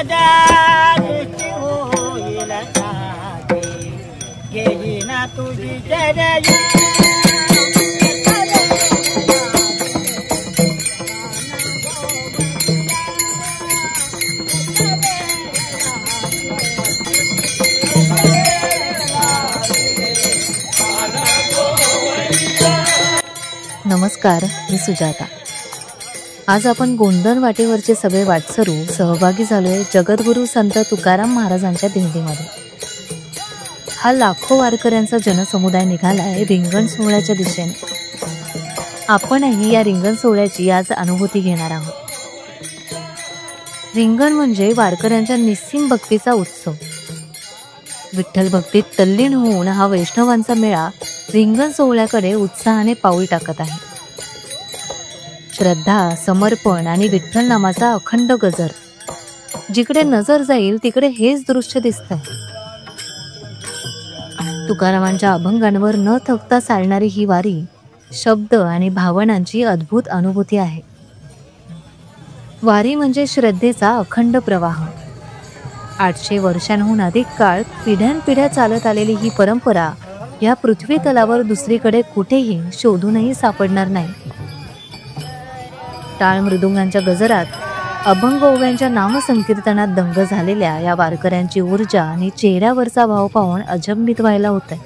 दारुची होईल साधी गेली ना तुझी जरया नमस्कार, मी सुजाता। आज आपण गोंधळ वाटेवरचे सगळे वाटसरू सहभागी झालोय जगद्गुरू संत तुकाराम महाराजांच्या दिंडीमध्ये। हा लाखो वारकऱ्यांचा जनसमुदाय निघालाय रिंगण सोहळ्याच्या दिशेने। आपणही या रिंगण सोहळ्याची आज अनुभूती घेणार आहोत। रिंगण म्हणजे वारकऱ्यांच्या निस्सीम भक्तीचा उत्सव। विठ्ठल भक्तीत तल्लीन होऊन हा वैष्णवांचा मेळा रिंगण सोहळ्याकडे उत्साहाने पाऊल टाकत आहे। श्रद्धा, समर्पण आणि विठ्ठल नामाचा अखंड गजर, जिकडे नजर जाईल तिकडे हेच दृश्य दिसतंय। तुकारामांच्या अभंगांवर न थकता चालणारी ही वारी शब्द आणि भावनांची अद्भुत अनुभूती आहे। वारी म्हणजे श्रद्धेचा अखंड प्रवाह। 800 वर्षांहून अधिक काळ पिढ्यानपिढ्या चालत आलेली ही परंपरा या पृथ्वी तलावर दुसरीकडे कुठेही शोधूनही सापडणार नाही। टाळ मृदुंगांच्या गजरात, अभंग ओव्यांच्या नामसंकीर्तनात दंग झालेल्या या वारकऱ्यांची ऊर्जा आणि चेहऱ्यावरचा भाव पाहून अचंबित व्हायला होतंय।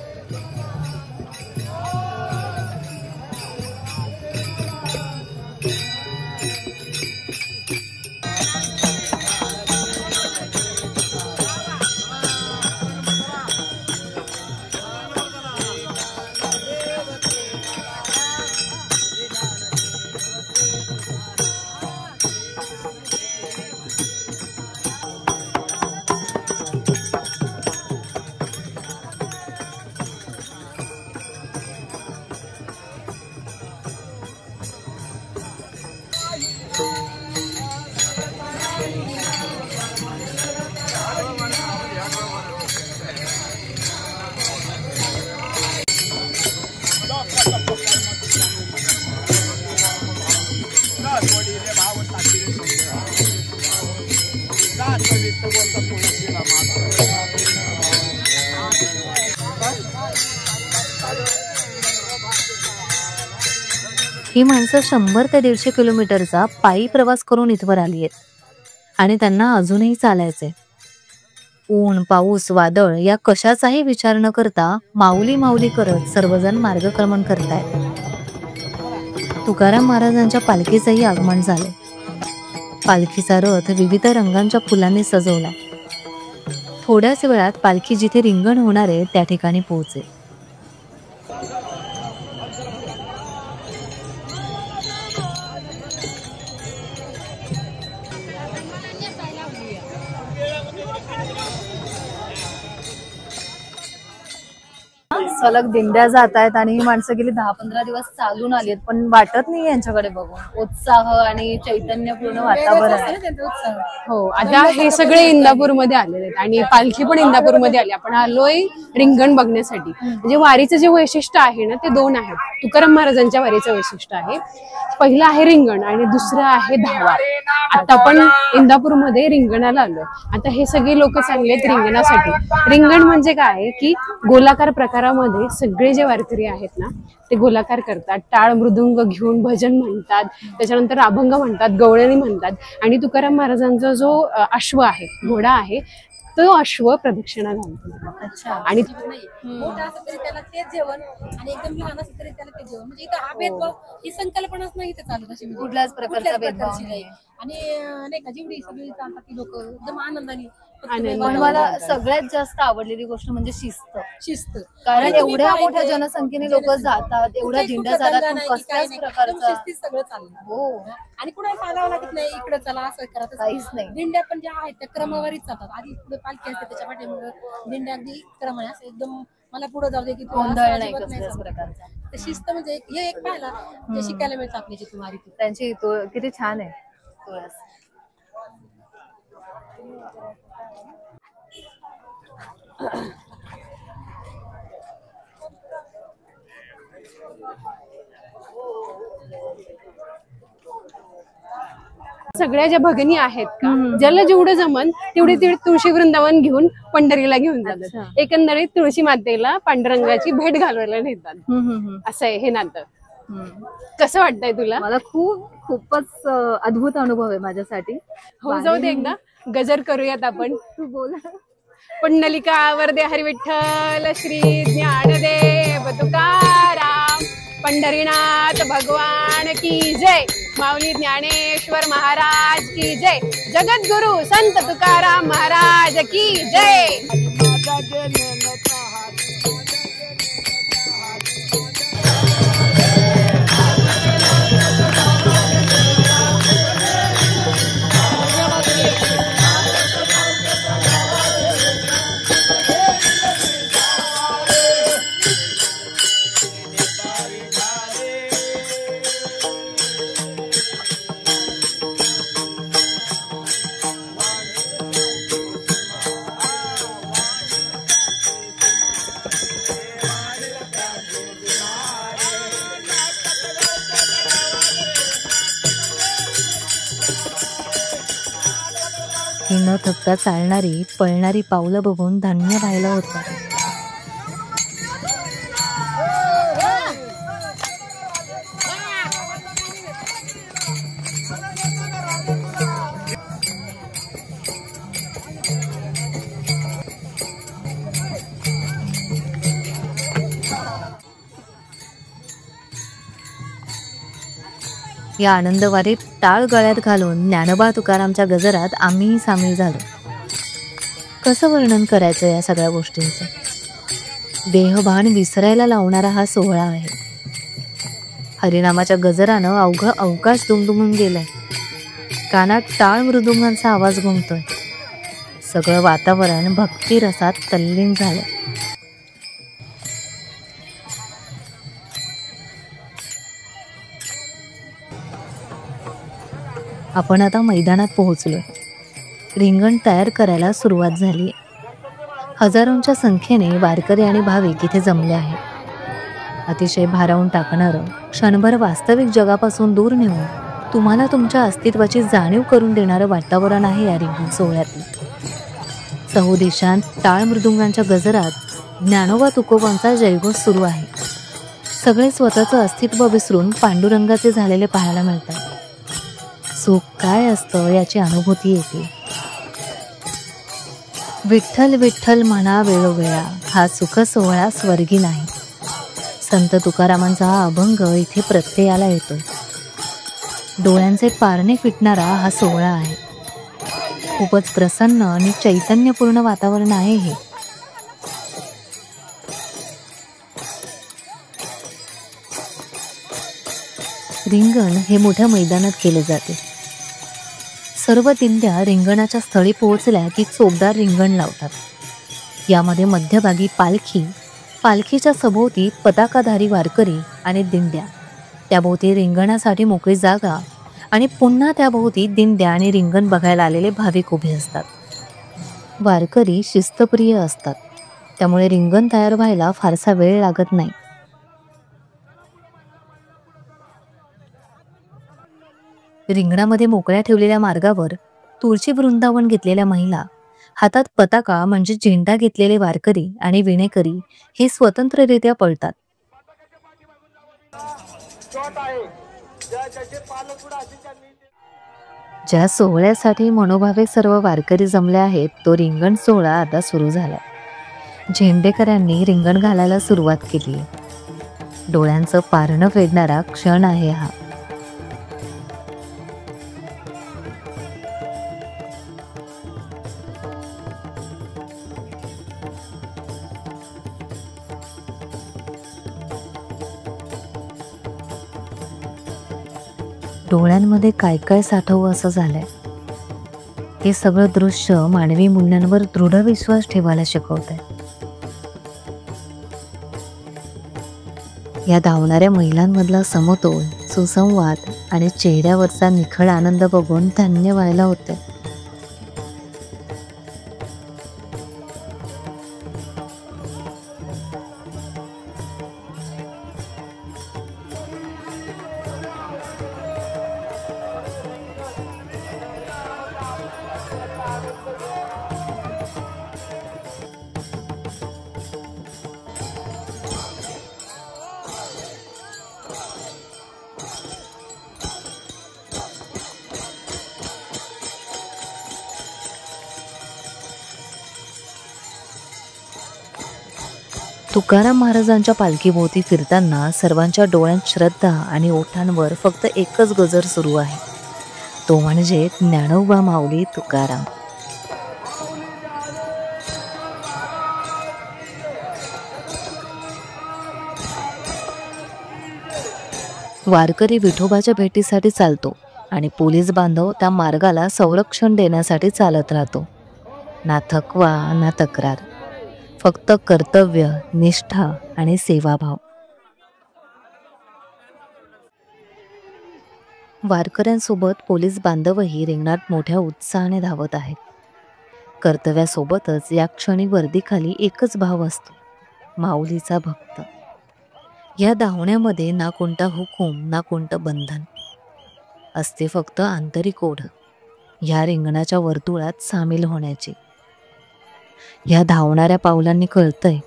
ही माणसं 100 ते 150 किलोमीटरचा पायी प्रवास करून इथवर आली आहेत आणि त्यांना अजूनही चालायचे। ऊन, पाऊस, वादळ या कशाचाही विचार न करता माऊली माऊली करत सर्वजण मार्गक्रमण करतायत। तुकाराम महाराजांच्या पालखीचंही आगमन झाले। पालखीचा रथ विविध रंगांच्या फुलांनी सजवला। थोड्याच वेळात पालखी जिथे रिंगण होणार आहे त्या ठिकाणी पोहोचेल। सलग दिंड्या जात आहेत आणि ही माणसं गेली 10-15 दिवस चालून आली आहेत, पण वाटत नाही यांच्याकडे बघून उत्साह आणि चैतन्यपूर्ण वातावरण आहे। हो, आता हे सगळे इंदापूरमध्ये आलेले आहेत आणि पालखी पण इंदापूरमध्ये आली। आपण आलोय रिंगण बघण्यासाठी। म्हणजे वारीचं जे वैशिष्ट्य आहे ना ते 2 आहेत। तुकाराम महाराजांच्या वारीचं वैशिष्ट्य आहे, पहिलं आहे रिंगण आणि दुसरं आहे धावा। आता आपण इंदापूरमध्ये रिंगणाला आलोय। आता हे सगळे लोक चांगले आहेत रिंगणासाठी। रिंगण म्हणजे काय की गोलाकार प्रकारामध्ये सगळे जे वारकरी आहेत ना ते गोलाकार करतात, टाळ मृदुंग घेऊन भजन म्हणतात, त्याच्यानंतर अभंग म्हणतात, गवळणी म्हणतात आणि तुकाराम महाराजांचा जो अश्व आहे, घोडा आहे, तो अश्व प्रदक्षिणा घालतो। अच्छा, आणि मोठा असं तरी त्याला तेच जेवण आणि एकदम लहान असं तरी त्याला ते जेवण, म्हणजे इथं हा भेदभाव ही संकल्पनाच नाही इथे चालत अशी, म्हणजे कुठल्याच प्रकारचा भेदभाव नाही। आणि नाही का जेवढी सगळी चालतात ती लोक एकदम आनंदाने। पण मला सगळ्यात जास्त आवडलेली गोष्ट म्हणजे शिस्त। कारण आणि एवढ्या मोठ्या जनसंख्येने लोक जातात, एवढ्या दिंड्या जातात, पण कसल्याच प्रकारचं सगळं चाललं। हो, आणि कुणाला सांगावं लागत नाही इकडे चला असं करा काहीच नाही। दिंड्या पण ज्या आहेत त्या क्रमवारीच जातात। आधी पुढे पालखी असते त्याच्या पाठीमागे दिंड्या अगदी क्रमाने असं एकदम मला पुढे जाऊ दे की गोंधळ नाही कसल्याच प्रकारचा। शिस्त म्हणजे हे एक पाहिला जे शिकायला मिळतं आपल्याची तुम्हारी त्यांची किती छान आहे तुळस। सगळ्या ज्या भगिनी आहेत का, ज्याला जेवढं जमन तेवढे ते तुळशी वृंदावन घेऊन पंढरीला घेऊन जातात. एकंदरीत तुळशी मातेला पांडुरंगाची भेट घालवायला नेतात. असं आहे हे नातं. कसं वाटतंय तुला? मला खूपच अद्भुत अनुभव आहे माझ्यासाठी. हो, जाऊ दे एकदा गजर करूयात आपण. तू बोल. पुंडलिका वरदे हरी विठ्ठल श्री ज्ञानदेव तुकाराम, पंढरीनाथ भगवान की जय, माऊली ज्ञानेश्वर महाराज की जय, जगद्गुरु संत तुकाराम महाराज की जय. ही न थकता चालणारी पळणारी पावलं बघून धन्य व्हायला होतं. या आनंदवारीत टाळ गळ्यात घालून ज्ञानोबा तुकारामच्या गजरात आम्हीही सामील झालो. कसं वर्णन करायचं या सगळ्या गोष्टींचं? देहभान विसरायला लावणारा हा सोहळा आहे. हरिनामाच्या गजरानं अवघं अवकाश दुमदुमून गेलाय. कानात टाळ मृदुंगांचा आवाज घुमतोय. सगळं वातावरण भक्ती रसात तल्लीन झालं. आपण आता मैदानात पोहोचलोय. रिंगण तयार करायला सुरुवात झाली. हजारोंच्या संख्येने वारकरी आणि भाविक इथे जमले आहेत. अतिशय भारावून टाकणारं, क्षणभर वास्तविक जगापासून दूर नेऊन तुम्हाला तुमच्या अस्तित्वाची जाणीव करून देणारं वातावरण आहे या रिंगण सोहळ्यातलं. चहुदिशांत टाळ मृदुंगांच्या गजरात ज्ञानोबा तुकोबांचा जयघोष सुरू आहे. सगळे स्वतःचं अस्तित्व विसरून पांडुरंगाचे झालेले पाहायला मिळतात. सुख काय असतं याची अनुभूती येते. विठ्ठल विठ्ठल म्हणा वेळोवेळा, हा सुख सोहळा स्वर्गी नाही. संत तुकारामांचा हा अभंग इथे प्रत्ययाला येतोय. डोळ्यांचे पारणे फिटणारा हा सोहळा आहे. खूपच प्रसन्न आणि चैतन्यपूर्ण वातावरण आहे हे. रिंगण हे मोठ्या मैदानात केले जाते. सर्व दिंड्या रिंगणाच्या स्थळी पोहोचल्या की चोपदार रिंगण लावतात. यामध्ये मध्यभागी पालखी, पालखीच्या सभोवती पताकाधारी वारकरी आणि दिंड्या, त्याभोवती रिंगणासाठी मोकळी जागा आणि पुन्हा त्याभोवती दिंड्या आणि रिंगण बघायला आलेले भाविक उभे असतात. वारकरी शिस्तप्रिय असतात, त्यामुळे रिंगण तयार व्हायला फारसा वेळ लागत नाही. रिंगणामध्ये मोकळ्या ठेवलेल्या मार्गावर तुळशी वृंदावन घेतलेल्या महिला, हातात पताका म्हणजे झेंडा घेतलेले वारकरी आणि विणेकरी हे स्वतंत्ररित्या पळतात. ज्या सोहळ्यासाठी मनोभावे सर्व वारकरी जमले आहेत, तो रिंगण सोहळा आता सुरू झाला. झेंडेकरांनी रिंगण घालायला सुरुवात केली. डोळ्यांचं पारणं फेडणारा क्षण आहे हा. डोळ्यांमध्ये काय काय साठवं असं झालंय. हे सगळं दृश्य मानवी मूल्यांवर दृढ विश्वास ठेवायला शिकवतंय. या धावणाऱ्या महिलांमधला समतोल, सुसंवाद आणि चेहऱ्यावरचा निखळ आनंद बघून धन्य व्हायला होते. तुकाराम महाराजांच्या पालखीभोवती फिरताना सर्वांच्या डोळ्यात श्रद्धा आणि ओठांवर फक्त एकच गजर सुरू आहे, तो म्हणजे ज्ञानोबा माऊली तुकाराम. वारकरी विठोबाच्या भेटीसाठी चालतो आणि पोलीस बांधव त्या मार्गाला संरक्षण देण्यासाठी चालत राहतो. ना थकवा ना तक्रार, फक्त कर्तव्य, निष्ठा आणि सेवाभाव. वारकऱ्यांसोबत पोलीस बांधवही रिंगणात मोठ्या उत्साहाने धावत आहेत. कर्तव्यासोबतच या क्षणी वर्दीखाली एकच भाव असतो, माऊलीचा भक्त. या धावण्यामध्ये ना कोणता हुकूम ना कोणतं बंधन असते, फक्त आंतरिक ओढ ह्या रिंगणाच्या वर्तुळात सामील होण्याची. या धावणाऱ्या पावलांनी कळतंय,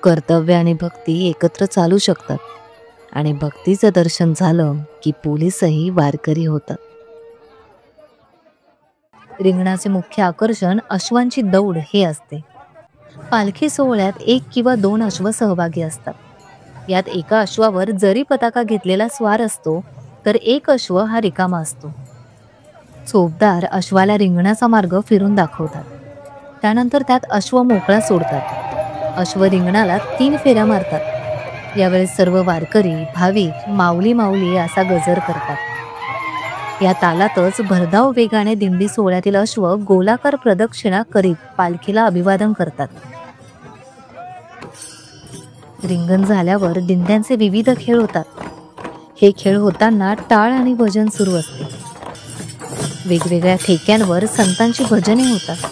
कर्तव्य आणि भक्ती एकत्र चालू शकतात आणि भक्तीचं दर्शन झालं की पोलीसही वारकरी होतात. रिंगणाचे मुख्य आकर्षण अश्वांची दौड हे असते. पालखी सोहळ्यात 1 किंवा 2 अश्व सहभागी असतात. यात एका अश्वावर जरी पताका घेतलेला स्वार असतो तर एक अश्व हा रिकामा असतो. चोपदार अश्वाला रिंगणाचा मार्ग फिरून दाखवतात. त्यानंतर त्यात अश्व मोकळा सोडतात. अश्व रिंगणाला 3 फेऱ्या मारतात. यावेळेस सर्व वारकरी भाविक माऊली माऊली असा गजर करतात. या तालातच भरधाव वेगाने दिंडी सोहळ्यातील अश्व गोलाकार प्रदक्षिणा करीत पालखीला अभिवादन करतात. रिंगण झाल्यावर दिंड्यांचे विविध खेळ होतात. हे खेळ होताना टाळ आणि भजन सुरू असते. वेगवेगळ्या ठेक्यांवर संतांची भजने होतात.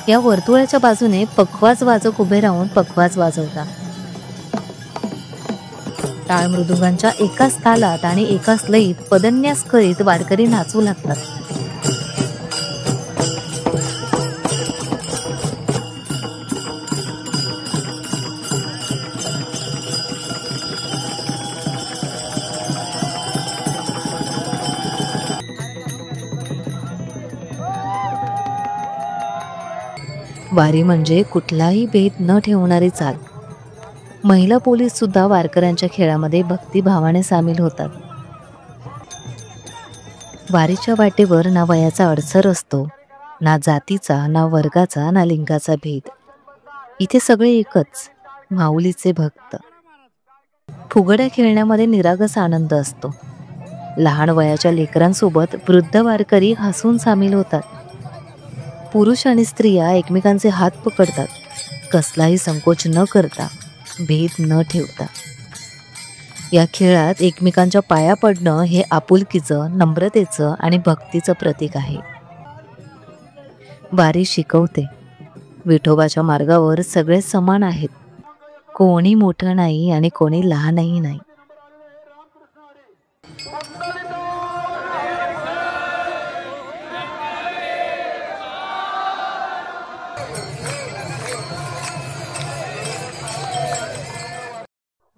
या वर्तुळाच्या बाजूने पखवाज वाजक उभे राहून पखवाज वाजवतात. टाळ मृदुंगांच्या एकाच तालात आणि एकाच लयीत पदन्यास करीत वारकरी नाचू लागतात. वारी म्हणजे कुठलाही भेद न ठेवणारी चाल. महिला पोलीस सुद्धा वारकऱ्यांच्या खेळामध्ये भक्तिभावाने सामील होतात. वारीच्या वाटेवर ना वयाचा अडसर असतो, ना जातीचा, ना वर्गाचा, ना लिंगाचा भेद. इथे सगळे एकच, माऊलीचे भक्त. फुगड्या खेळण्यामध्ये निरागस आनंद असतो. लहान वयाच्या लेकरांसोबत वृद्ध वारकरी हसून सामील होतात. पुरुष आणि स्त्रिया एकमेकांचे हात पकडतात, कसलाही संकोच न करता, भेद न ठेवता. या खेळात एकमेकांच्या पाया पडणं हे आपुलकीचं, नम्रतेचं आणि भक्तीचं प्रतीक आहे. वारी शिकवते, विठोबाच्या मार्गावर सगळे समान आहेत. कोणी मोठं नाही आणि कोणी लहानही नाही.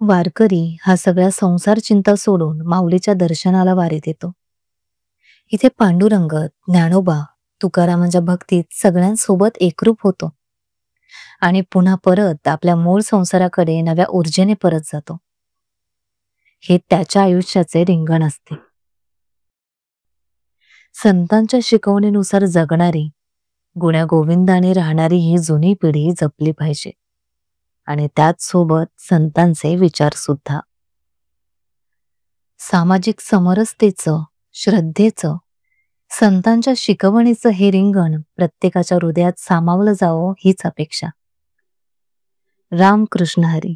वारकरी हा सगळ्या संसार चिंता सोडून माऊलीच्या दर्शनाला वारीत येतो. इथे पांडुरंग, ज्ञानोबा, तुकारामांच्या भक्तीत सगळ्यांसोबत एकरूप होतो आणि पुन्हा परत आपल्या मूळ संसाराकडे नव्या ऊर्जेने परत जातो. हे त्याच्या आयुष्याचे रिंगण असते. संतांच्या शिकवणीनुसार जगणारी, गुण्यागोविंदाने राहणारी ही जुनी पिढी जपली पाहिजे आणि त्याचसोबत संतांचे विचार सुद्धा. सामाजिक समरसतेचं, श्रद्धेचं, संतांच्या शिकवणीचं हे रिंगण प्रत्येकाच्या हृदयात सामावलं जावं हीच अपेक्षा. रामकृष्ण हरी.